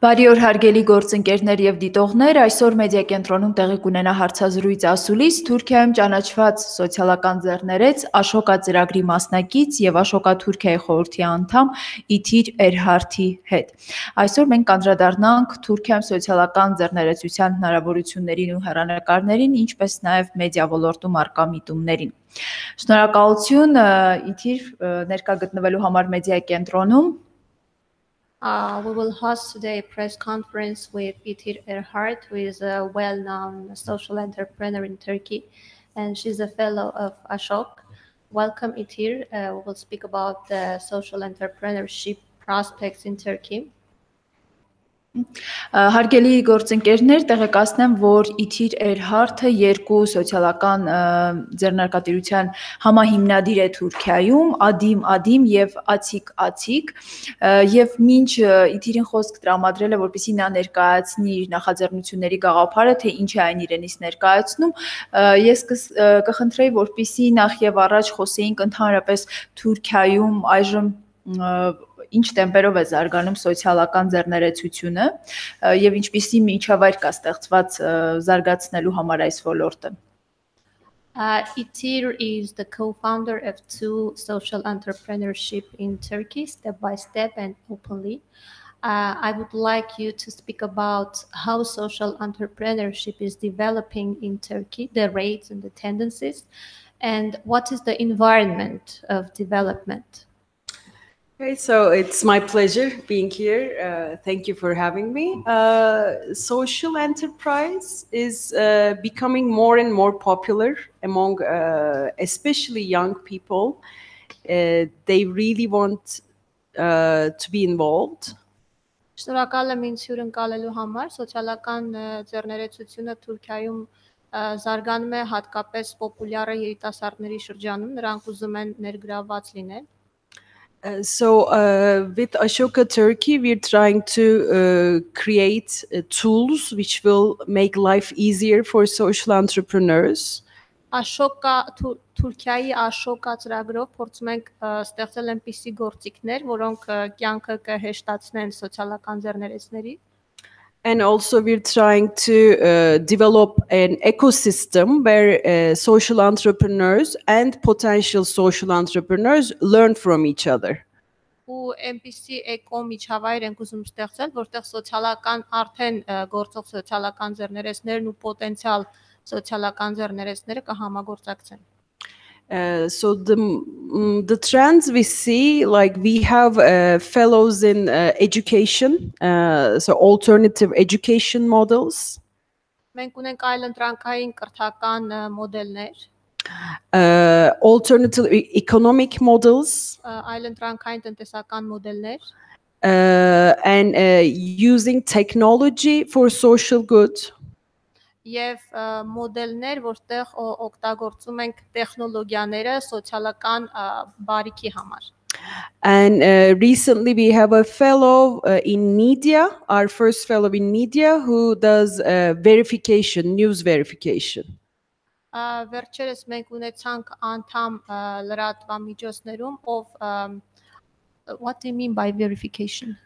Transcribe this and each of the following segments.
Բարի օր հարգելի գործընկերներ եւ դիտողներ, այսօր մեդիա կենտրոնում տեղի կունենա հարցազրույց-ասուլիս Թուրքիայում ճանաչված սոցիալական ձեռներեց Աշոկա ծրագրի մասնակից եւ Աշոկա Թուրքիայի խորհրդի անդամ Իթիր Էրհարթի հետ։ Այսօր մենք կանդրադառնանք Թուրքիայում սոցիալական ձեռներեցության հնարավորություններին ու հեռանկարներին, ինչպես նաեւ մեդիա ոլորտում առկա միտումներին։ Շնորհակալություն Իթիր ներկա գտնվելու համար մեդիա կենտրոնում։ We will host today a press conference with Itir Էրհարթ, who is a well-known social entrepreneur in Turkey, and she's a fellow of Ashok. Welcome, Itir. We will speak about the social entrepreneurship prospects in Turkey. Հարգելի գործընկերներ, տեղեկացնեմ, որ Իթիր Էրհարթը երկու սոցիալական ձեռնարկատիրության համահիմնադիր է Թուրքիայում, Adim Adim եւ Açık Açık, եւ մինչ Իթիրին խոսք տրամադրել է, որպեսզի նա ներկայացնի իր նախաձեռնությունների գաղափարը, թե ինչ է այն իրենից ներկայացնում, ես կխնդրեի, որպեսզի նախ եւ առաջ խոսեինք ընդհանրապես Թուրքիայում այժմ ինչ տեմպերով է զարգանում սոցիալական ձեռներեցությունը եւ ինչպիսի միջավայր կա ստեղծված զարգացնելու համար այս ոլորտը։ Itir is the co-founder of two social entrepreneurship in Turkey, step by step and openly. I would like you to speak about how social entrepreneurship is developing in Turkey, the rates and the tendencies, and what is the environment of development. Okay, so it's my pleasure being here. Thank you for having me. Social enterprise is becoming more and more popular among especially young people. They really want to be involved. Շնորհակալ եմ ինձ հյուրընկալելու համար։ Սոցիալական ձեռներեցությունը Թուրքիայում զարգանում է հատկապես պոպուլյար է երիտասարդների շրջանում, նրանք ուզում են ներգրավված լինել։ So with Աշոկա Turkey, we're trying to create tools which will make life easier for social entrepreneurs. Աշոկա Թուրքիայի Աշոկա ծրագրով փորձում ենք ստեղծել այնպիսի գործիքներ, որոնք կյանքը կհեշտացնեն սոցիալական ձեռներեցների։ And also we're trying to develop an ecosystem where social entrepreneurs and potential social entrepreneurs learn from each other. Ու այնպիսի էկո միջավայր ենք ուզում ստեղծել, որտեղ սոցիալական արդեն գործող սոցիալական ձեռներեցներն ու պոտենցիալ սոցիալական ձեռներեցները կհամագործակցեն։ So the trends we see, like we have fellows in education, so alternative education models. Մենք ունենք այլ ընտրանքային կրթական մոդելներ։ Alternative economic models. Այլ ընտրանքային տնտեսական մոդելներ։ And using technology for social good. Եվ մոդելներ, որտեղ օգտագործում ենք տեխնոլոգիաները սոցիալական բարիքի համար։ And recently we have a fellow in media, our first fellow in media, who does verification, news verification. Վերջերս մենք ունեցանք անդամ լրատվամիջոցներում, ով what do you mean by verification?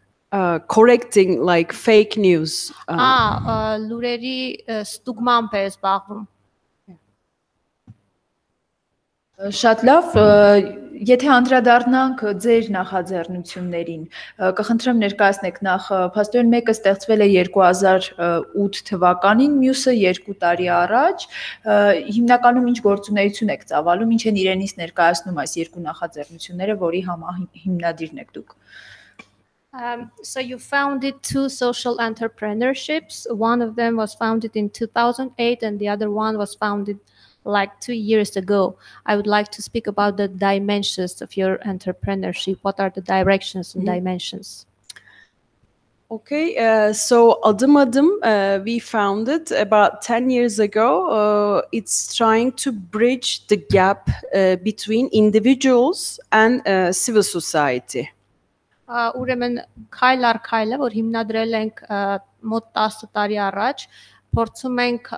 Correcting like fake news. Լուրերի ստուգմամբ է զբաղվում։ Շատ լավ, եթե անդրադառնանք ձեր նախաձեռնություններին, կխնդրեմ ներկայացնեք նախ, փաստորեն մեկը ստեղծվել է 2008 թվականին, մյուսը 2 տարի առաջ, հիմնականում ինչ գործունեություն եք ծավալում, ինչ են իրենից ներկայացնում այս երկու նախաձեռնությունները, որի համահիմնադիրն եք դուք։ So you founded two social entrepreneurships. One of them was founded in 2008 and the other one was founded like 2 years ago. I would like to speak about the dimensions of your entrepreneurship. What are the directions and dimensions? Okay, so Adim Adim, we founded about 10 years ago. It's trying to bridge the gap between individuals and civil society. Ուրեմն Քայլ առ Քայլը, որ հիմնադրել ենք մոտ 10 տարի առաջ, փորձում ենք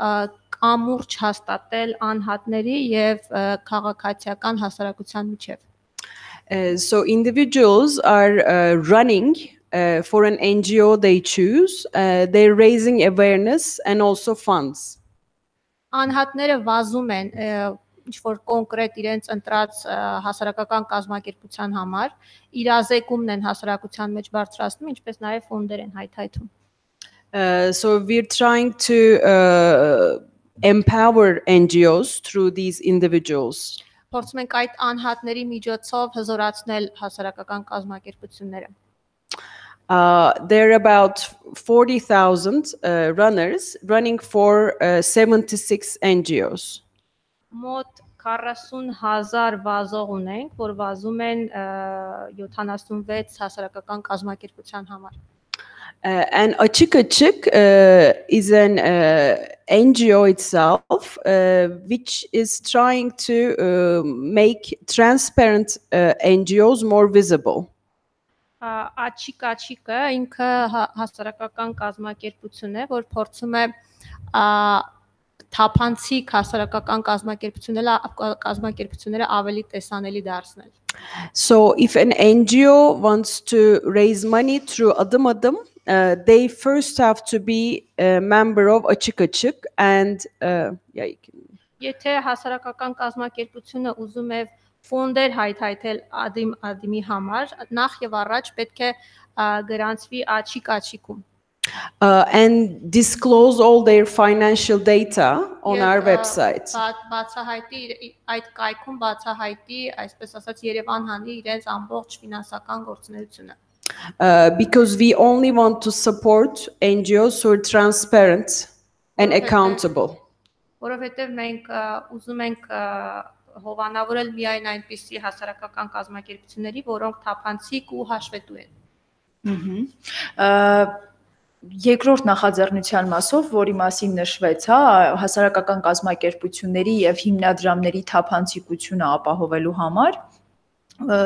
կամուրջ հաստատել անհատների եւ քաղաքացիական հասարակության միջև։ So individuals are running for an NGO they choose. They're raising awareness and also funds. Անհատները վազում են ինչ որ կոնկրետ իրենց ընտրած հասարակական կազմակերպության համար, իրազեկումն են հասարակության մեջ բարձրացնում, ինչպես նաև ֆոնդեր են հայթայթում. So we're trying to empower NGOs through these individuals. Փորձում ենք այդ անհատների միջոցով հզորացնել հասարակական կազմակերպությունները. There are about 40,000 runners running for 76 NGOs. Մոտ 40,000 վազող ունենք, որ վազում են 76 հասարակական կազմակերպության համար. And Açık Açık is an NGO itself, which is trying to make transparent NGOs more visible. Açık Açıkը ինքը հասարակական կազմակերպություն է, որ փորձում է թափանցիկ հասարակական կազմակերպությունները ավելի տեսանելի դարձնել. So if an NGO wants to raise money through Adim Adim, they first have to be a member of Açık Açık and Եթե հասարակական կազմակերպությունը ուզում է ֆոնդեր հայթայթել Adim Adimի համար, նախ եւ առաջ պետք է գրանցվի Açık Açıkում. And disclose all their financial data on our website. Բացահայտի այդ կայքում բացահայտի, այսպես ասած, Երևան հանի իրենց ամբողջ ֆինանսական գործունեությունը. Because we only want to support NGOs who are transparent and accountable. Որովհետև մենք ուզում ենք հովանավորել միայն այնպիսի հասարակական կազմակերպությունների, որոնք թափանցիկ ու հաշվետու են. Երկրորդ նախաձեռնության մասով, որի մասին նշվեց, հասարակական կազմակերպությունների եւ հիմնադրամների թափանցիկությունը ապահովելու համար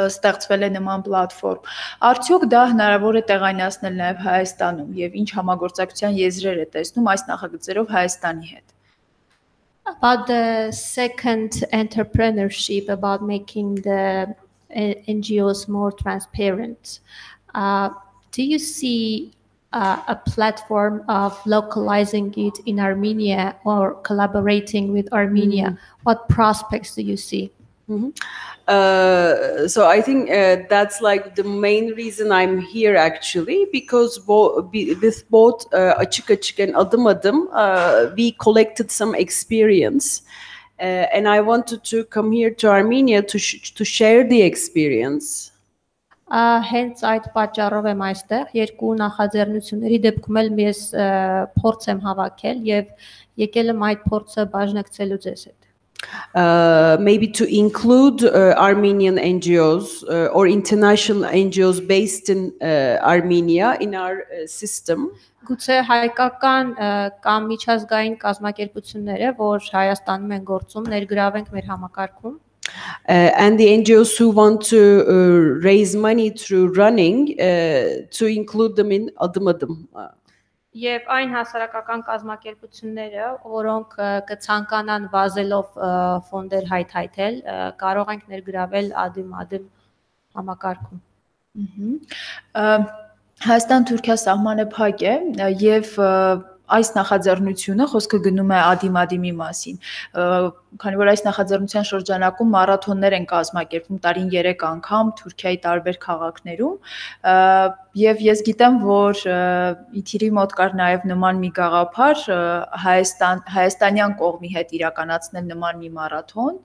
ստեղծվել է նման պլատֆորմ. Արդյոք դա հնարավոր է տեղայնացնել նաեւ Հայաստանում եւ ինչ համագործակցության եզրեր է տեսնում այս նախագծերով Հայաստանի հետ? About the second entrepreneurship, about making the NGOs more transparent, do you see a platform of localizing it in Armenia or collaborating with Armenia? What prospects do you see? So I think that's like the main reason I'm here actually, because with both Açık Açık and Adim Adim, we collected some experience, and I wanted to come here to Armenia to share the experience. Հենց այդ պատճառով եմ այստեղ, երկու նախաձեռնությունների դեպքում էլ ես փորձ եմ հավաքել եւ եկել եմ այդ փորձը բաժնեկցելու ձեզ հետ. Maybe to include Armenian NGOs or international NGOs based in Armenia in our system. Գուցե հայկական կամ միջազգային կազմակերպությունները, որ Հայաստանում են գործում, ներգրավենք մեր համակարգում. And the NGOs who want to raise money through running, to include them in Adim Adim. Եվ այն հասարակական կազմակերպությունները, որոնք կցանկանան վազելով ֆոնդեր հայթայթել, կարող ենք ներգրավել Adim Adim համակարգում. Հայաստան-Թուրքիա սահմանը փակ է եւ այս նախաձեռնությունը խոսքը գնում է Adim Adimի մասին, քանի որ այս նախաձեռնության շրջանակում մարաթոններ են կազմակերպվում տարին 3 անգամ Թուրքիայի տարբեր քաղաքներում, եւ ես գիտեմ, որ Իթիրի մոտ կար նաեւ նման մի գաղափար հայաստանյան կողմի հետ իրականացնել նման մի մարաթոն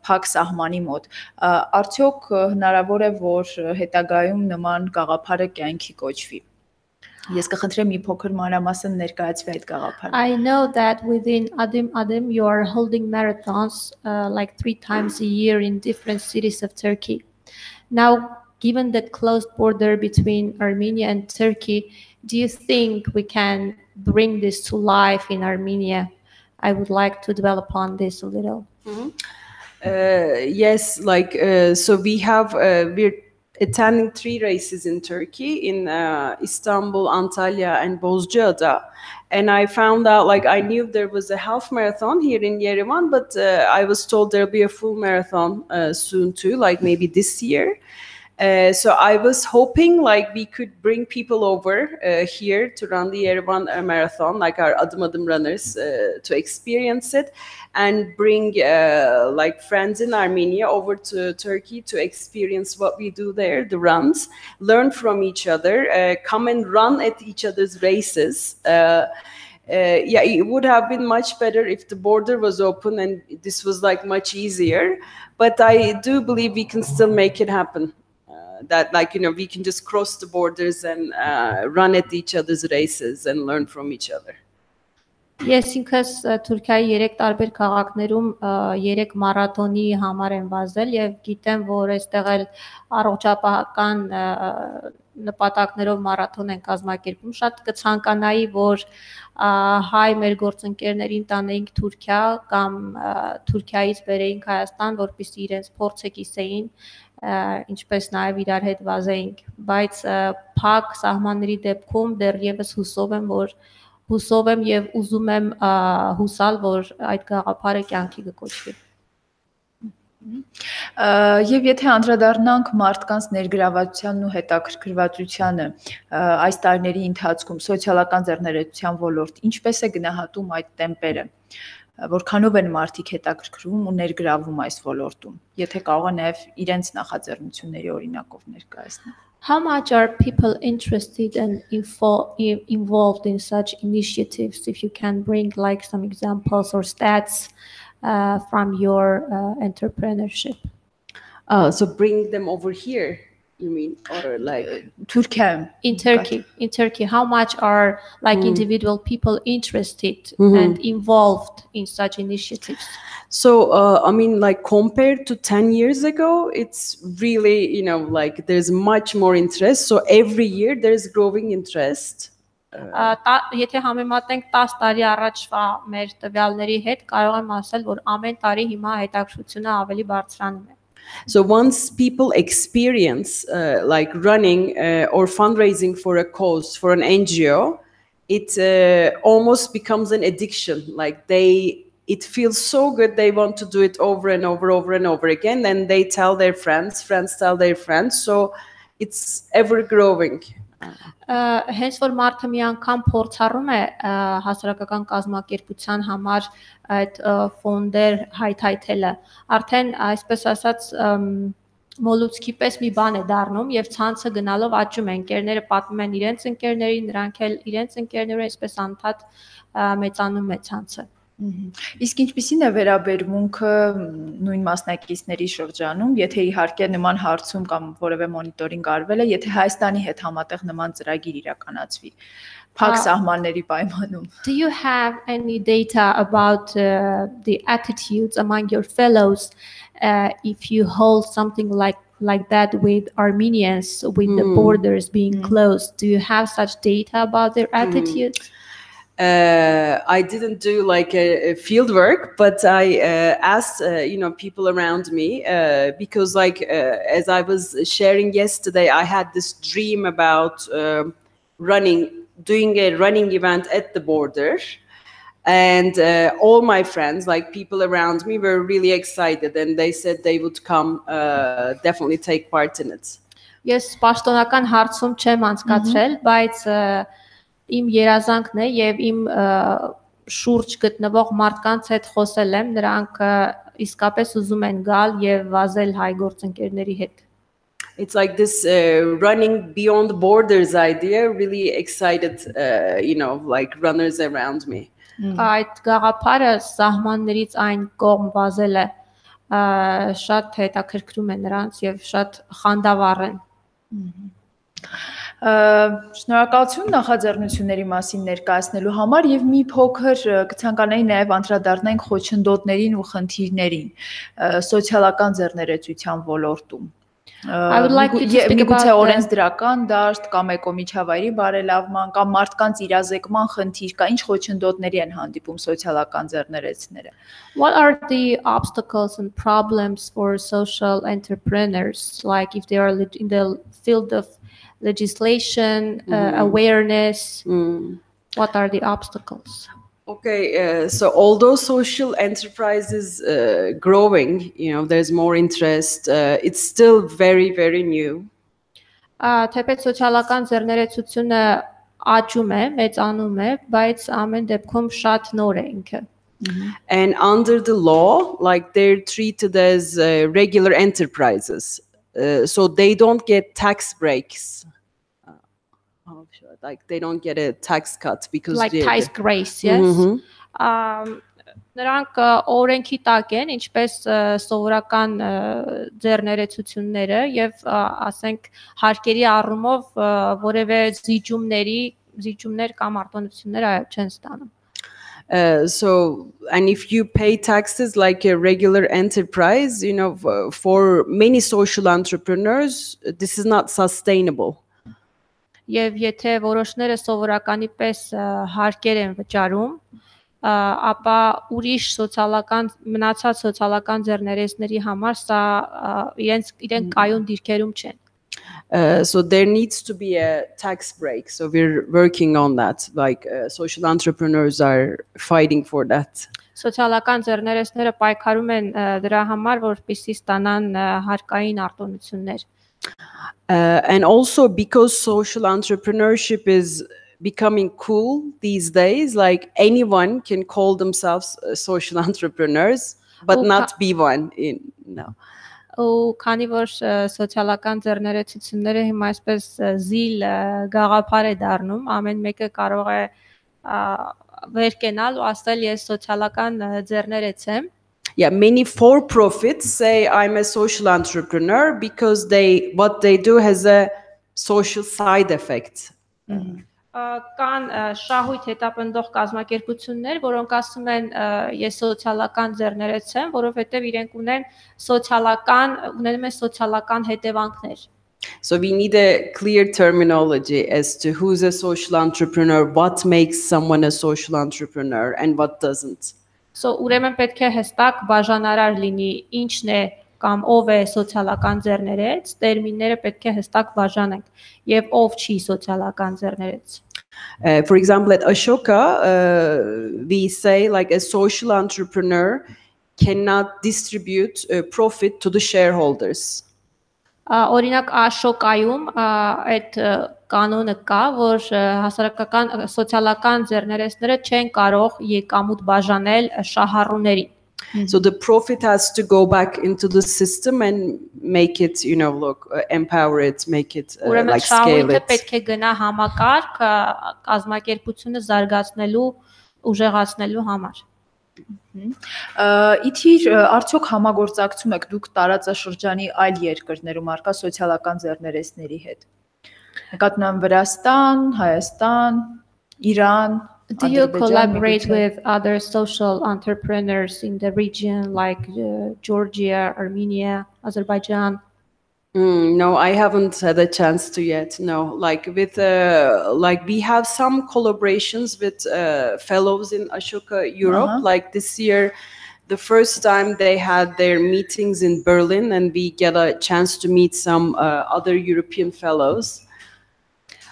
փակ սահմանի մոտ, արդյոք հնարավոր է, որ հետագայում նման գաղափարը կյանքի կոչվի. Ես կխնդրեմ մի փոքր մանրամասն ներկայացվի այդ գաղափարը. I know that within Adim Adim you are holding marathons like 3 times a year in different cities of Turkey. Now, given the closed border between Armenia and Turkey, do you think we can bring this to life in Armenia? I would like to develop on this a little. Yes, like so we have we're attending 3 races in Turkey, in Istanbul, Antalya, and Bozcaada. And I found out, like, I knew there was a half marathon here in Yerevan, but I was told there'll be a full marathon soon too, like maybe this year. So I was hoping like we could bring people over here to run the Yerevan marathon, like our Adim Adim runners, to experience it, and bring like friends in Armenia over to Turkey to experience what we do there, the runs, learn from each other, come and run at each other's races. Yeah, it would have been much better if the border was open and this was like much easier. But I do believe we can still make it happen. That like, you know, we can just cross the borders and run at each other's races and learn from each other. Ես ինքս Թուրքիայի 3 տարբեր քաղաքներում 3 մարաթոնի համար եմ վազել եւ գիտեմ, որ այստեղ էլ առողջապահական նպատակներով մարաթոն են կազմակերպում։ Շատ կցանկանայի, որ հայ մեր գործընկերներին տանեինք Թուրքիա կամ Թուրքիայից բերեինք Հայաստան, որպեսզի իրենց փորձը կիսեին, ինչպես նաև իրար հետ վազեինք, բայց փակ սահմանների դեպքում դեռևս հուսով եմ եւ ուզում եմ հուսալ, որ այդ գաղափարը կյանքի կկոչվի։ Եվ եթե անդրադառնանք մարդկանց ներգրավվածությանն ու հետաքրքրվածությանը այս տարիների ընթացքում սոցիալական ձեռներեցության ոլորտ, ինչպես է գնահատում այդ տեմպերը, որքանով են մարդիկ հետաքրքրվում ու ներգրավում այս ոլորտում, եթե կարող է նաև իրենց նախաձեռնությունների օրինակով ներկայացնել։ How much are people interested and involved in such initiatives? If you can bring like some examples or stats from your entrepreneurship. So bring them over here, you mean, or like Թուրքիայում. In Turkey, how much are like individual people interested and involved in such initiatives? So, I mean, like compared to 10 years ago, it's really, you know, like there's much more interest. So every year there's growing interest. Եթե համեմատենք 10 տարի առաջվա մեր տվյալների հետ, կարող եմ ասել, որ ամեն տարի հիմա հետաքրքրությունը ավելի բարձրանում է։ So once people experience like running or fundraising for a cause, for an NGO, it almost becomes an addiction. Like it feels so good, they want to do it over and over again, and they tell their friends tell their friends, so it's ever growing. Հենց որ մարդը մի անգամ փորձառում է հասարակական կազմակերպության համար այդ ֆոնդեր հայթայթելը, արդեն այսպես ասած մոլուցքի պես մի բան է դառնում եւ ցանցը գնալով աճում է, ընկերները պատմում են իրենց ընկերներին, նրանք էլ իրենց ընկերներով, այսպես անդադ մեծանում է ցանցը։ Իսկ ինչպիսին է վերաբերմունքը նույն մասնակիցների շրջանում, եթե իհարկե նման հարցում կամ որևէ մոնիտորինգ արվել է, եթե Հայաստանի հետ համատեղ նման ծրագիր իրականացվի, փակ սահմանների պայմանում։ Do you have any data about the attitudes among your fellows if you hold something like that with Armenians, with the borders being closed? Do you have such data about their attitudes? I didn't do like a field work, but I asked, you know, people around me because like as I was sharing yesterday, I had this dream about doing a running event at the border. And all my friends, like people around me, were really excited and they said they would come definitely take part in it. Ես պաշտոնական հարցում չեմ անցկացրել, բայց իմ երազանքն է եւ իմ շուրջ գտնվող մարդկանց հետ խոսել եմ, նրանք իսկապես ուզում են գալ եւ վազել հայ գործընկերների հետ։ It's like this running beyond borders idea really excited, you know, like runners around me. Այդ գաղափարը սահմաններից այն կողմ վազելը շատ հետաքրքրում է նրանց եւ շատ խանդավառ են։ Շնորհակալություն նախաձեռնությունների մասին ներկայացնելու համար եւ մի փոքր կցանկանայի նաեւ անդրադառնանք խոչընդոտներին ու խնդիրներին սոցիալական ձեռներեցության ոլորտում։ I would like you to speak about օրենսդրական դաշտ կամ էկոմիջավայրի բարելավման կամ մարդկանց իրազեկման խնդիր կա, ինչ խոչընդոտների են հանդիպում սոցիալական ձեռներեցները։ What are the obstacles and problems for social entrepreneurs, like if they are in the field of legislation, awareness, what are the obstacles? Okay, so although social enterprise is growing, you know, there's more interest, it's still very, very new. Թեպետ սոցիալական ձեռներեցությունը աճում է, մեծանում է, բայց ամեն դեպքում շատ նոր է ինքը։ And under the law, like they're treated as regular enterprises, so they don't get tax breaks. Like they don't get a tax cut because Like tax grace, yes. Նրանք օրենքի տակ են, ինչպես սովորական ձեռներեցությունները եւ ասենք հարկերի առումով որևէ զիջումներ կամ արտոնություններ չեն ստանում։ So, and if you pay taxes like a regular enterprise, you know, for many social entrepreneurs, this is not sustainable. Եվ եթե որոշները սովորականի պես հարկեր են վճարում, ապա ուրիշ մնացած սոցիալական ձեռներեցների համար սա իրենք կայուն դիրքերում չեն։ So there needs to be a tax break. So we're working on that. Like social entrepreneurs are fighting for that. Սոցիալական ձեռներեցները պայքարում են դրա համար, որպեսզի ստանան հարկային արտոնություններ։ And also because social entrepreneurship is becoming cool these days, like anyone can call themselves social entrepreneurs, but not be one. No. Ու քանի որ սոցիալական ձեռներեցությունները հիմա այսպես զիլ գաղափար է դառնում, ամեն մեկը կարող է վեր կենալ ու ասել ես սոցիալական ձեռներեց եմ։ Yeah, many for-profits say I'm a social entrepreneur because what they do has a social side effect. Կան շահույթ հետապնդող կազմակերպություններ, որոնք ասում են ես սոցիալական ձեռներեց եմ, որովհետև իրենք ունենում են սոցիալական հետևանքներ։ So we need a clear terminology as to who's a social entrepreneur, what makes someone a social entrepreneur and what doesn't. So ուրեմն պետք է հստակ բաժանարար լինի ինչն է կամ ով է սոցիալական ձեռներեց, տերմինները պետք է հստակ բաժանենք եւ ով չի սոցիալական ձեռներեց։ For example, at Աշոկա, we say like a social entrepreneur cannot distribute profit to the shareholders. Օրինակ Աշոկայում այդ կանոնը կա, որ հասարակական սոցիալական ձեռներեցները չեն կարող եկամուտ բաժանել շահառուներին։ So the profit has to go back into the system and make it, you know, empower it, make it like scale it. Պետք է գնա համակարգ կազմակերպությունը զարգացնելու, ուժեղացնելու համար։ Իթիր արդյոք համագործակցում եք դուք տարածաշրջանի այլ երկրներում արկա սոցիալական ձեռներեցների հետ։ Նկատնում Վրաստան, Հայաստան, Իրան, Do you collaborate with other social entrepreneurs in the region like Georgia, Armenia, Azerbaijan? No, I haven't had a chance to yet. No, like with like we have some collaborations with fellows in Աշոկա Europe. Like this year, the first time they had their meetings in Berlin, and we get a chance to meet some other European fellows.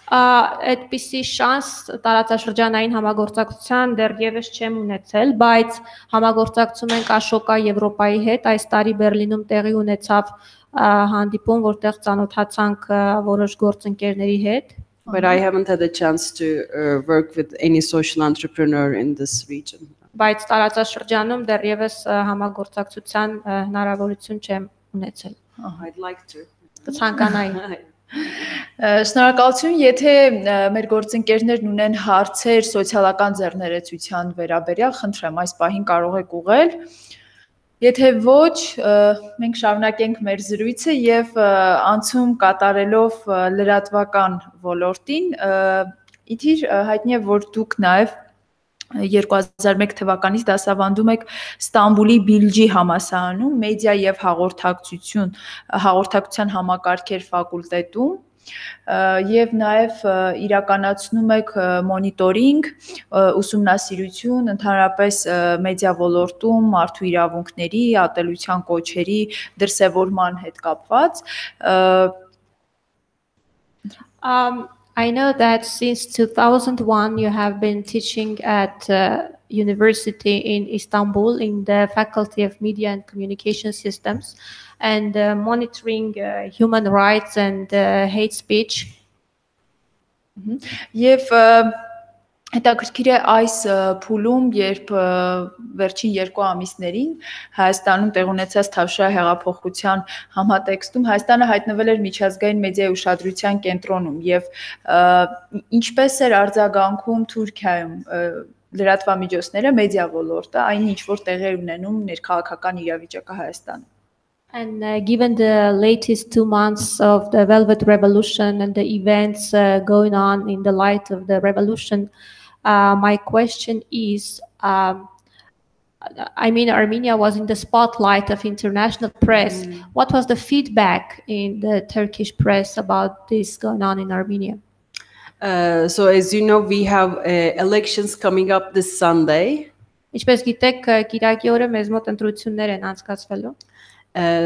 Այդպիսի շանս տարածաշրջանային համագործակցության դեռևս չեմ ունեցել, բայց համագործակցում ենք Աշոկա Եվրոպայի հետ, այս տարի Բերլինում տեղի ունեցավ հանդիպում, որտեղ ծանոթացանք որոշ գործընկերների հետ. But I haven't had a chance to work with any social entrepreneur in this region. Բայց տարածաշրջանում դեռևս համագործակցության հնարավորություն չեմ ունեցել. I'd like to. Կցանկանայի. Շնորհակալություն, եթե մեր գործընկերներն ունեն հարցեր սոցիալական ձեռներեցության վերաբերյալ, խնդրեմ, այս պահին կարող եք ուղղել։ Եթե ոչ, մենք շարունակենք մեր զրույցը եւ անցում կատարելով լրատվական ոլորտին, Իթիր հայտնի է, որ դուք նաեւ 2001 թվականից դասավանդում եք Ստամբուլի Բիլջի համալսարանում մեդիա եւ հաղորդակցության համակարգեր ֆակուլտետում եւ նաեւ իրականացնում եք մոնիտորինգ, ուսումնասիրություն ընդհանրապես մեդիա ոլորտում մարդու իրավունքների, ատելության կոչերի դրսևորման հետ կապված I know that since 2001 you have been teaching at university in Istanbul in the Faculty of Media and Communication Systems, and monitoring human rights and hate speech. Եվ հետաքրքիր է այս փուլում, երբ վերջին 2 ամիսներին Հայաստանում տեղ ունեցած Թավշյա հեղափոխության համատեքստում Հայաստանը հայտնվել էր միջազգային մեդիայի ուշադրության կենտրոնում եւ ինչպես էր արձագանքում Թուրքիայում լրատվամիջոցները, մեդիա ոլորտը, այն ինչ որ տեղի էր ունենում ներքաղաքական իրավիճակը Հայաստանում. And given the latest 2 months of the Velvet Revolution and the events going on in the light of the revolution, my question is, I mean, Armenia was in the spotlight of international press. What was the feedback in the Turkish press about this going on in Armenia? So as you know, we have elections coming up this Sunday. Ինչպես գիտեք, կիրակի օրը մեզ մոտ ընտրություններ են անցկացվելու.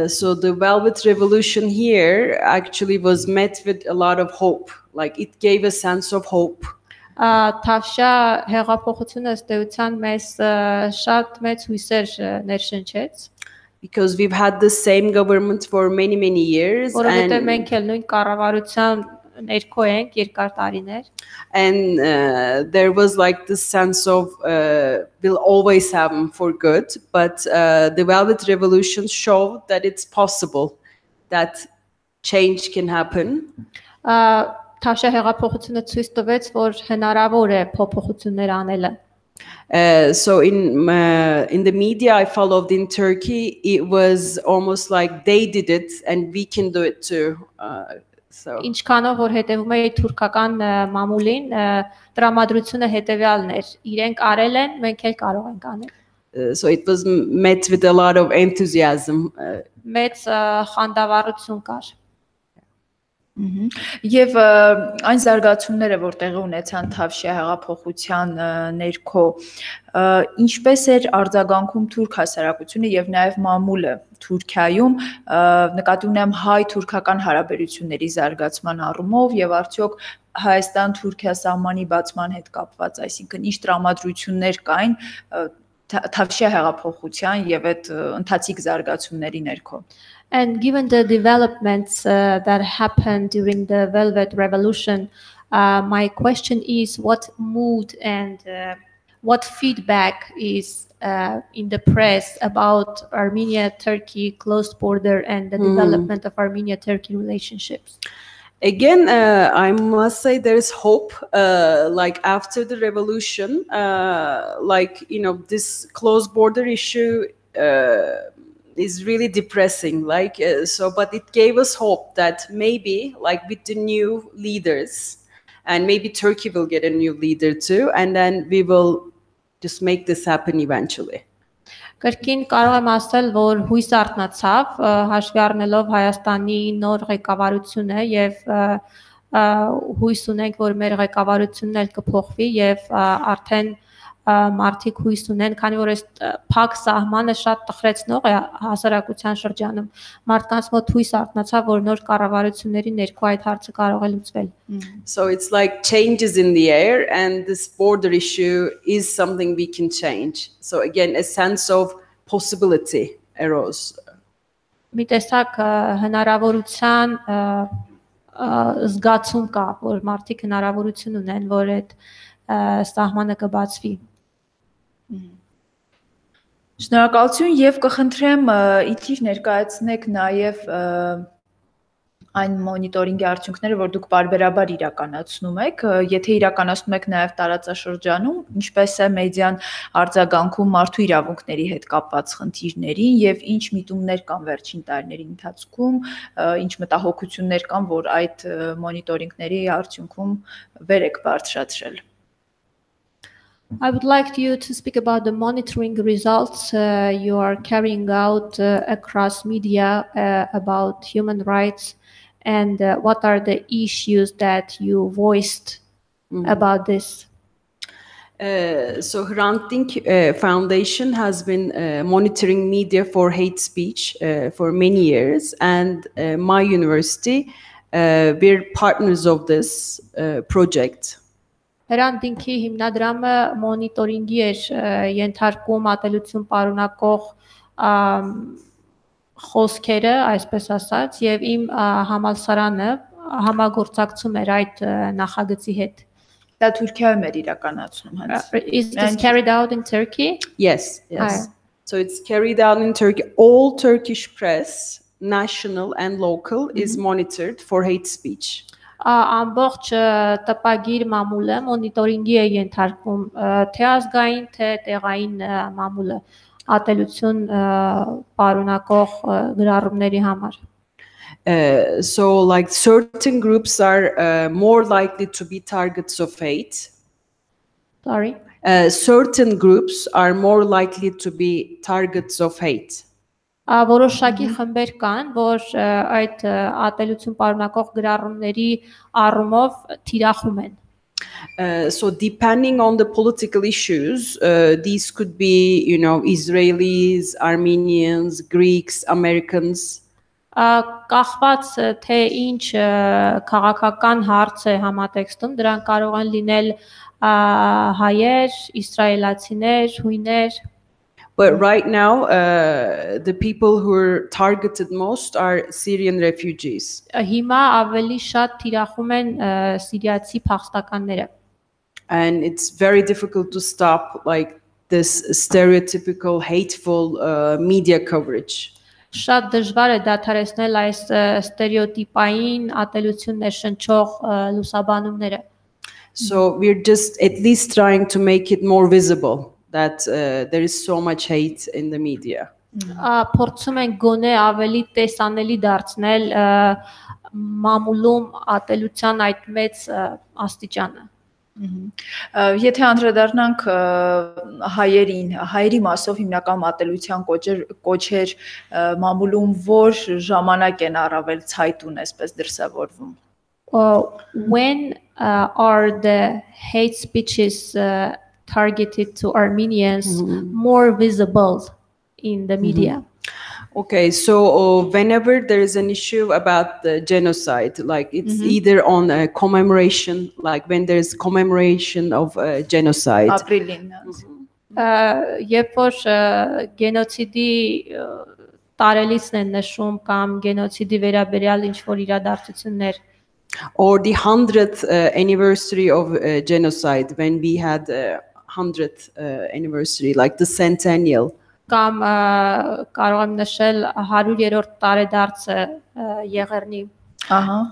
So the Velvet Revolution here actually was met with a lot of hope. Like it gave a sense of hope. Թավշյա հեղափոխությունը ըստ էության մեզ շատ մեծ հույսեր ներշնչեց. Because we've had the same government for many years. Որովհետև մենք էլ նույն կառավարության ներքո ենք երկար տարիներ. And there was like this sense of we'll always have them for good, but the Velvet Revolution showed that it's possible that change can happen. Թավշյա հեղափոխությունը ցույց տվեց, որ հնարավոր է փոփոխություններ անելը. So in the media I followed in Turkey, it was almost like they did it and we can do it too. So Ինչքանով որ հետևում էի թուրքական մամուլին, տրամադրությունը հետևյալն էր. Իրենք արել են, մենք էլ կարող ենք անել. So it was met with a lot of enthusiasm. Մեծ խանդավառություն կար. Եվ այն զարգացումները, որ տեղի ունեցան Թավշյա հեղափոխության ներքո, ինչպես էր արձագանքում թուրք հասարակությունը եւ նաեւ մամուլը Թուրքիայում, նկատի ունեմ հայ-թուրքական հարաբերությունների զարգացման առումով եւ արդյոք Հայաստան-Թուրքիա սահմանի բացման հետ կապված, այսինքն ինչ տրամադրություններ կային Թավշյա հեղափոխության եւ այդ ընթացիկ զարգացումների ներքո. And given the developments that happened during the Velvet Revolution, my question is what mood and what feedback is in the press about Armenia-Turkey closed border and the development of Armenia-Turkey relationships? Again, I must say there is hope. Like after the revolution, like this closed border issue is really depressing. Like but it gave us hope that maybe, like with the new leaders, and maybe Turkey will get a new leader too, and then we will just make this happen eventually. Կրկին կարող եմ ասել, որ հույս արթնացավ, հաշվի առնելով Հայաստանի նոր ղեկավարությունը եւ հույս ունենք, որ մեր ղեկավարությունն էլ կփոխվի եւ արդեն մարդիկ հույս ունեն, քանի որ այս փակ սահմանը շատ տխրեցնող է հասարակության շրջանում։ Մարդկանց մոտ հույս արթնացավ, որ նոր կառավարությունների ներքո այդ հարցը կարող է լուծվել։ So it's like changes in the air, and this border issue is something we can change. So again, a sense of possibility arose. Մի տեսակ հնարավորության զգացում կա, որ մարդիկ հնարավորություն ունեն, որ այդ սահմանը կբացվի։ Շնորհակալություն եւ կխնդրեմ իթիր ներկայացնեք նաեւ այն մոնիտորինգի արդյունքները, որ դուք բարբերաբար իրականացնում եք, եթե իրականացնում եք նաեւ տարածաշրջանում, ինչպես է մեդիան արձագանքում մարդու իրավունքների հետ կապված խնդիրներին եւ ինչ միտումներ կան վերջին տարիների ընթացքում, ինչ մտահոգություններ կան, որ այդ մոնիտորինգների արդյունքում վեր եք բարձրացրել։ I would like you to speak about the monitoring results you are carrying out across media about human rights, and what are the issues that you voiced about this? So Hrant Foundation has been monitoring media for hate speech for many years, and my university, we're partners of this project. Հրանտինքի հիմնադրամը մոնիտորինգի էր ենթարկում ատելություն պարունակող խոսքերը, այսպես ասած, եւ իմ համալսարանը համագործակցում էր այդ նախագծի հետ։ Դա Թուրքիայում էր իրականացնում հենց։ Is this carried out in Turkey? Yes, yes. So it's carried out in Turkey. All Turkish press, national and local, is monitored for hate speech. Ամբողջ տպագիր մամուլը մոնիտորինգի է ենթարկվում թե ազգային, թե տեղային մամուլը ատելություն պարունակող գրառումների համար։ So like certain groups are more likely to be targets of hate. Sorry. Certain groups are more likely to be targets of hate. Որոշակի խմբեր կան, որ այդ ատելություն պարունակող գրառումների առումով թիրախում են։ So depending on the political issues, these could be, Israelis, Armenians, Greeks, Americans. Կախված թե ինչ քաղաքական հարց է համատեքստում, դրանք կարող են լինել հայեր, իսրայելացիներ, հույներ։ But right now, the people who are targeted most are Syrian refugees. Հիմա ավելի շատ թիրախում են սիրիացի փախստականները։ And it's very difficult to stop like this stereotypical hateful media coverage. Շատ դժվար է դադարեցնել այս ստերեոտիպային ատելություն ներշնչող լուսաբանումները։ So we're just at least trying to make it more visible that there is so much hate in the media. Փորձում են գոնե ավելի տեսանելի դարձնել մամուլում ատելության այդ մեծ աստիճանը։ Եթե անդրադառնանք հայերի մասով հիմնական ատելության կոչեր մամուլում որ ժամանակ են առավել ցայտուն այսպես դրսևորվում։ When are the hate speeches targeted to Armenians more visible in the media? Okay, so whenever there is an issue about the genocide, like it's either on a commemoration, like when there's commemoration of genocide. Ապրիլին։ Երբ որ գենոցիդի տարելիցն են նշում կամ գենոցիդի վերաբերյալ ինչ որ իրադարձություններ Or the 100th anniversary of genocide, when we had 100th anniversary, like the centennial. Կամ կարող եմ նշել 100-րդ տարեդարձը Եղեռնի։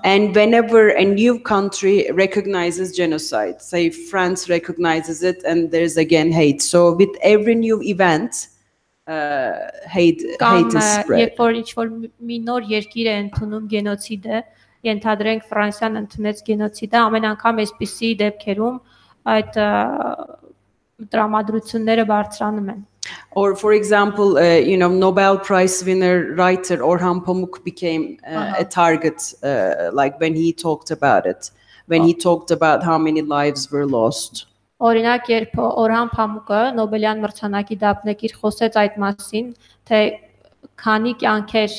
And whenever a new country recognizes genocide, say France recognizes it, and there's again hate. So with every new event, hate is spread. Երբ որ ինչ-որ մի նոր երկիր է ընդունում գենոցիդը, ենթադրենք Ֆրանսիան ընդունեց գենոցիդը, ամեն անգամ այսպիսի դեպքերում այդ տրամադրությունները բարձրանում են։ Or for example, Nobel Prize winner writer Orhan Pamuk became a target, like when he talked about it, when he talked about how many lives were lost. Օրինակ, երբ Օրհան Փամուկը Նոբելյան մրցանակի դափնեկիր խոսեց այդ մասին, թե քանի կյանքեր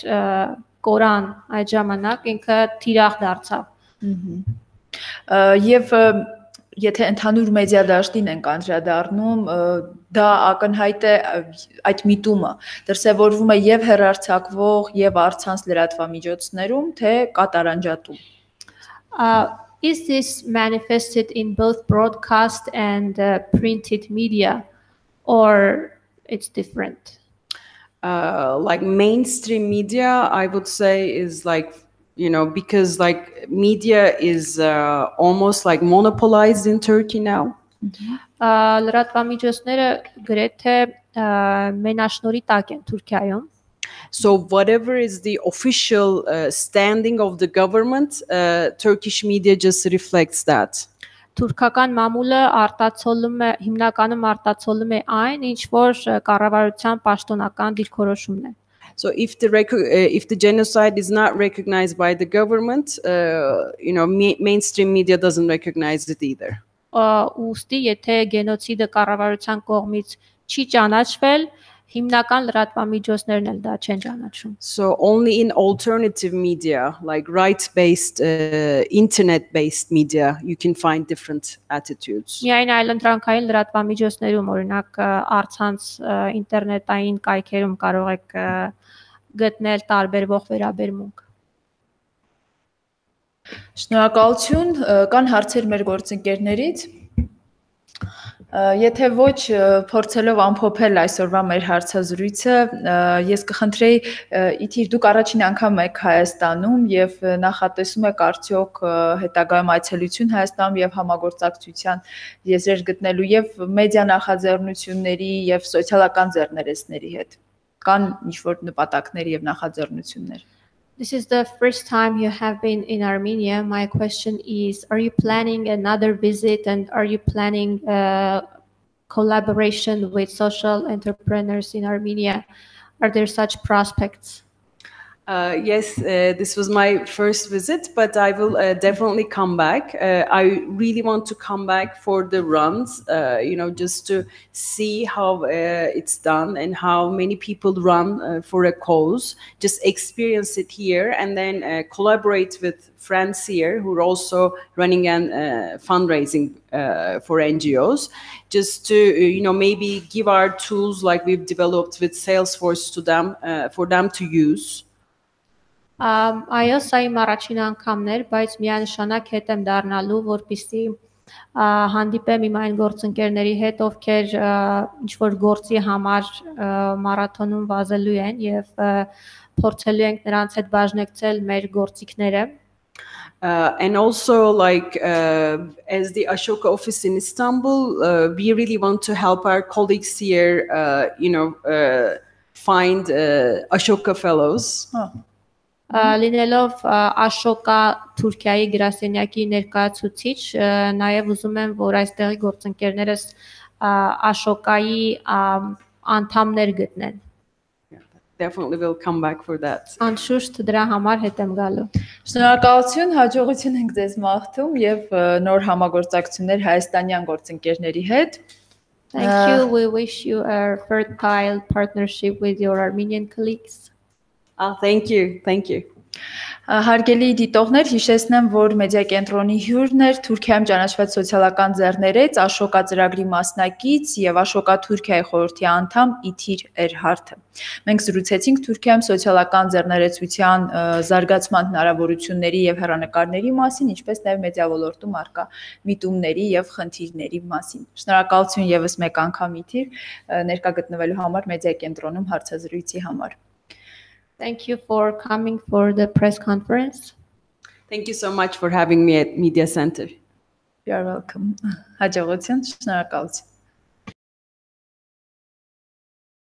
կորան այդ ժամանակ, ինքը թիրախ դարձավ։ Եվ եթե ընդհանուր մեդիա դաշտին ենք անդրադառնում, դա ակնհայտ է այդ միտումը դրսևորվում է եւ հեռարձակվող եւ առցանց լրատվամիջոցներում, թե կատարանջատում։ Is this manifested in both broadcast and printed media, or it's different? Like mainstream media, I would say is like, because like media is almost like monopolized in Turkey now. Լրատվամիջոցները գրեթե մենաշնորհի տակ են Թուրքիայում։ So whatever is the official standing of the government, Turkish media just reflects that. Թուրքական մամուլը հիմնականում արտացոլում է այն, ինչ որ կառավարության պաշտոնական դիրքորոշումն է։ So if the genocide is not recognized by the government, mainstream media doesn't recognize it either. Ուստի եթե գենոցիդը կառավարության կողմից չի ճանաչվել, Հիմնական լրատվամիջոցներն էլ դա չեն ճանաչում։ So only in alternative media, like right-based, internet-based media, you can find different attitudes. Միայն այլընտրանքային լրատվամիջոցներում, օրինակ առցանց ինտերնետային կայքերում կարող եք գտնել տարբերվող վերաբերմունք։ Շնորհակալություն, կան հարցեր մեր գործընկերներից։ Եթե ոչ փորձելով ամփոփել այսօրվա մեր հարցազրույցը, ես կխնդրեի Իթիր, դուք առաջին անգամ եք Հայաստանում եւ նախատեսում եք արդյոք հետագայում այցելություն Հայաստանում եւ համագործակցության եզրեր գտնելու եւ մեդիա նախաձեռնությունների եւ սոցիալական ձեռներեցների հետ։ Կան ինչ-որ նպատակներ եւ նախաձեռնություններ։ This is the first time you have been in Armenia. My question is, are you planning another visit and are you planning collaboration with social entrepreneurs in Armenia? Are there such prospects? Yes, this was my first visit, but I will definitely come back. I really want to come back for the runs, just to see how it's done and how many people run for a cause, just experience it here and then collaborate with friends here who are also running and fundraising for NGOs, just to, maybe give our tools like we've developed with Salesforce to them, for them to use. Այո, սա իմ առաջին անգամն էր, բայց միանշանակ հետ եմ դառնալու, որպեսզի հանդիպեմ իմ այն գործընկերների հետ, ովքեր ինչ-որ գործի համար մարաթոնում վազելու են եւ փորձելու ենք նրանց հետ բաժնեկցել մեր գործիքները։ And also, like, as the Աշոկա office in Istanbul, we really want to help our colleagues here, find Աշոկա fellows. Լինելով Աշոկա Թուրքիայի գրասենյակի ներկայացուցիչ, նաև ուզում եմ, որ այստեղի գործընկերներս Աշոկայի անդամներ գտնեն։ Definitely will come back for that. Անշուշտ դրա համար հետ եմ գալու։ Շնորհակալություն, հաջողություն ենք ձեզ մաղթում եւ նոր համագործակցություններ հայաստանյան գործընկերների հետ։ Thank you. We wish you a fertile partnership with your Armenian colleagues. Thank you. Thank you. Հարգելի դիտողներ, հիշեցնեմ, որ մեդիա կենտրոնի հյուրն էր Թուրքիայում ճանաչված սոցիալական ձեռներեց, Աշոկա ծրագրի մասնակից եւ Աշոկա Թուրքիայի խորհրդի անդամ Իթիր Էրհարթը։ Մենք զրուցեցինք Թուրքիայում սոցիալական ձեռներեցության զարգացման հնարավորությունների եւ հեռանկարների մասին, ինչպես նաեւ մեդիա ոլորտում առկա միտումների եւ խնդիրների մասին։ Շնորհակալություն եւս մեկ անգամ Իթիր ներկա գտնվելու համար մեդիա կենտրոնում հարցազրույցի համար։ Thank you for coming for the press conference. Thank you so much for having me at Media Center. You're welcome. Հաջողություն, շնորհակալություն։